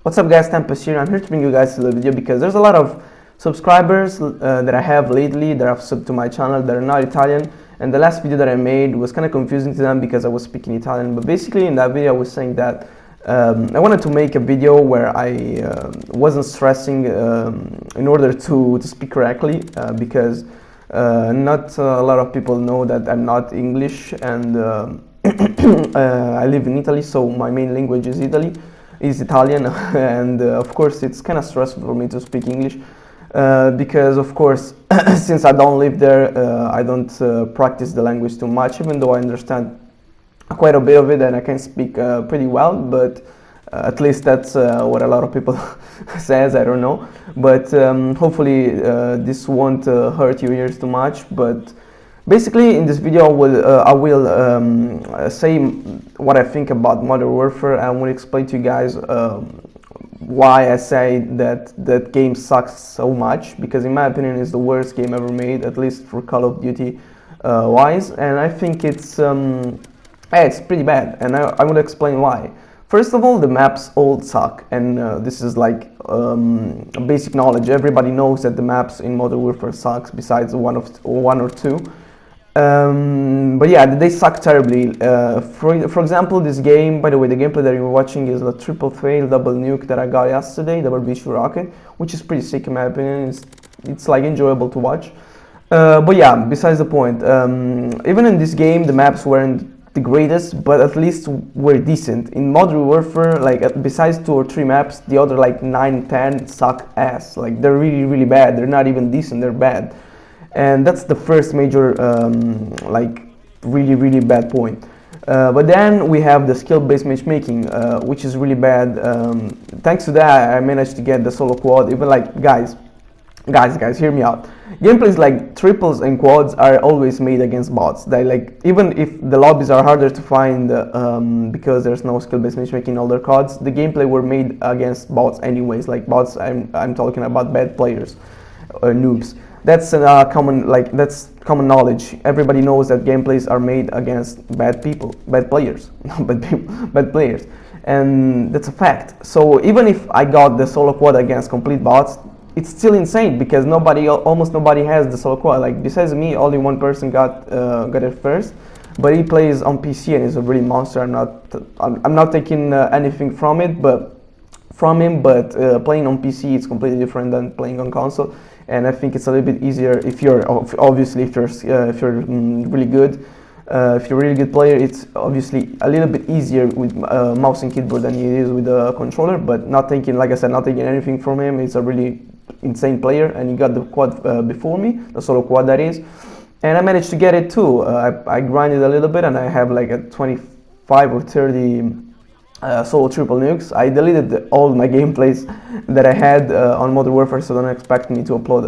What's up guys, Tempest here. I'm here to bring you guys to the video because there's a lot of subscribers that I have lately that have subbed to my channel that are not Italian, and the last video that I made was kind of confusing to them because I was speaking Italian. But basically in that video I was saying that I wanted to make a video where I wasn't stressing in order to speak correctly because not a lot of people know that I'm not English, and I live in Italy, so my main language is Italian, and of course it's kind of stressful for me to speak English because of course since I don't live there, I don't practice the language too much, even though I understand quite a bit of it and I can speak pretty well, but at least that's what a lot of people says. I don't know, but hopefully this won't hurt your ears too much. But basically in this video I will say what I think about Modern Warfare, and I will explain to you guys why I say that that game sucks so much, because in my opinion it's the worst game ever made, at least for Call of Duty wise, and I think it's pretty bad, and I will explain why. First of all, the maps all suck, and this is like basic knowledge. Everybody knows that the maps in Modern Warfare sucks, besides one or two. But yeah, they suck terribly. For example, this game, by the way, the gameplay that you're watching is a triple fail double nuke that I got yesterday, the Barbecue Rocket, which is pretty sick in my opinion. It's like enjoyable to watch. But yeah, besides the point, even in this game the maps weren't the greatest, but at least were decent. In Modern Warfare, like besides 2 or 3 maps, the other like 9, 10 suck ass. Like they're really bad. They're not even decent, they're bad. And that's the first major like really bad point. But then we have the skill-based matchmaking, which is really bad. Thanks to that I managed to get the solo quad. Even like guys, hear me out. Gameplays like triples and quads are always made against bots. They like, even if the lobbies are harder to find because there's no skill-based matchmaking in older CODs, the gameplay were made against bots anyways. Like bots, I'm talking about bad players, noobs. That's that's common knowledge. Everybody knows that gameplays are made against bad players, bad players, and that's a fact. So even if I got the solo quad against complete bots, it's still insane because almost nobody has the solo quad. Like besides me, only one person got it first, but he plays on PC and is a really monster. I'm not taking anything from him, but playing on PC is completely different than playing on console. And I think it's a little bit easier if you're obviously if you're really good. If you're a really good player, it's obviously a little bit easier with mouse and keyboard than it is with a controller. But not taking, like I said, not taking anything from him. He's a really insane player, and he got the quad before me, the solo quad that is, and I managed to get it too. I grinded a little bit, and I have like a 25 or 30 solo triple nukes. I deleted all my gameplays that I had on Modern Warfare, so don't expect me to upload.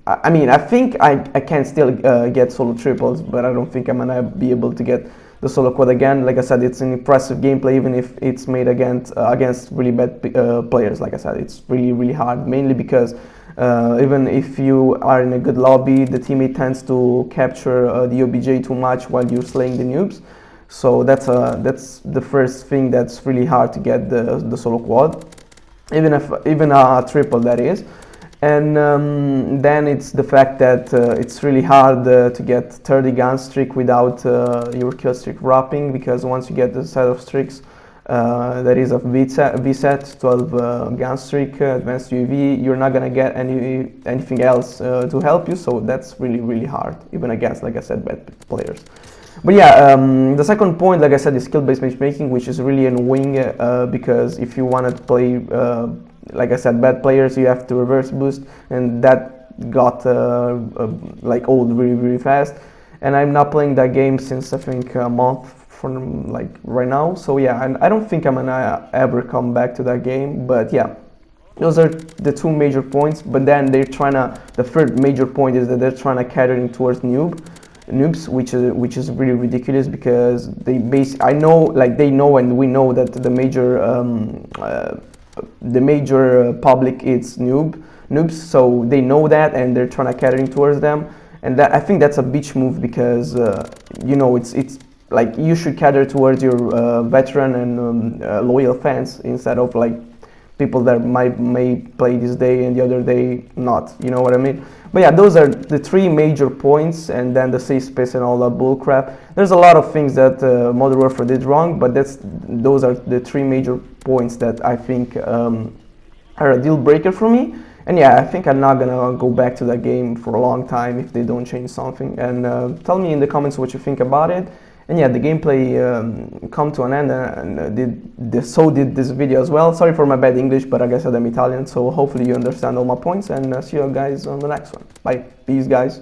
I mean, I think I can still get solo triples, but I don't think I'm gonna be able to get the solo quad again. Like I said, it's an impressive gameplay, even if it's made against really bad players. Like I said, it's really hard, mainly because even if you are in a good lobby, the teammate tends to capture the OBJ too much while you're slaying the noobs. So that's the first thing that's really hard to get the solo quad, even a triple, that is. And then it's the fact that it's really hard to get 30 gun streak without your kill streak wrapping, because once you get the set of streaks, that is a VSET 12 gun streak, advanced UAV, you're not gonna get anything else to help you. So that's really hard, even against, like I said, bad players. But yeah, the second point, like I said, is skill-based matchmaking, which is really annoying because if you want to play, like I said, bad players, you have to reverse boost, and that got like old really fast. And I'm not playing that game since I think a month from like right now. So yeah, and I don't think I'm gonna ever come back to that game. But yeah, those are the two major points. But then the third major point is that they're trying to cater towards noobs, which is really ridiculous, because they know and we know that the major public is noobs, so they know that, and they're trying to cater towards them, and I think that's a bitch move, because you know, it's like you should cater towards your veteran and loyal fans, instead of like people that may play this day and the other day not, you know what I mean? But yeah, those are the three major points, and then the safe space and all that bullcrap. There's a lot of things that Modern Warfare did wrong, but those are the three major points that I think are a deal breaker for me. And yeah, I think I'm not gonna go back to that game for a long time if they don't change something. And tell me in the comments what you think about it. And yeah, the gameplay come to an end, and so did this video as well. Sorry for my bad English, but like I said, I'm Italian, so hopefully you understand all my points, and see you guys on the next one. Bye. Peace, guys.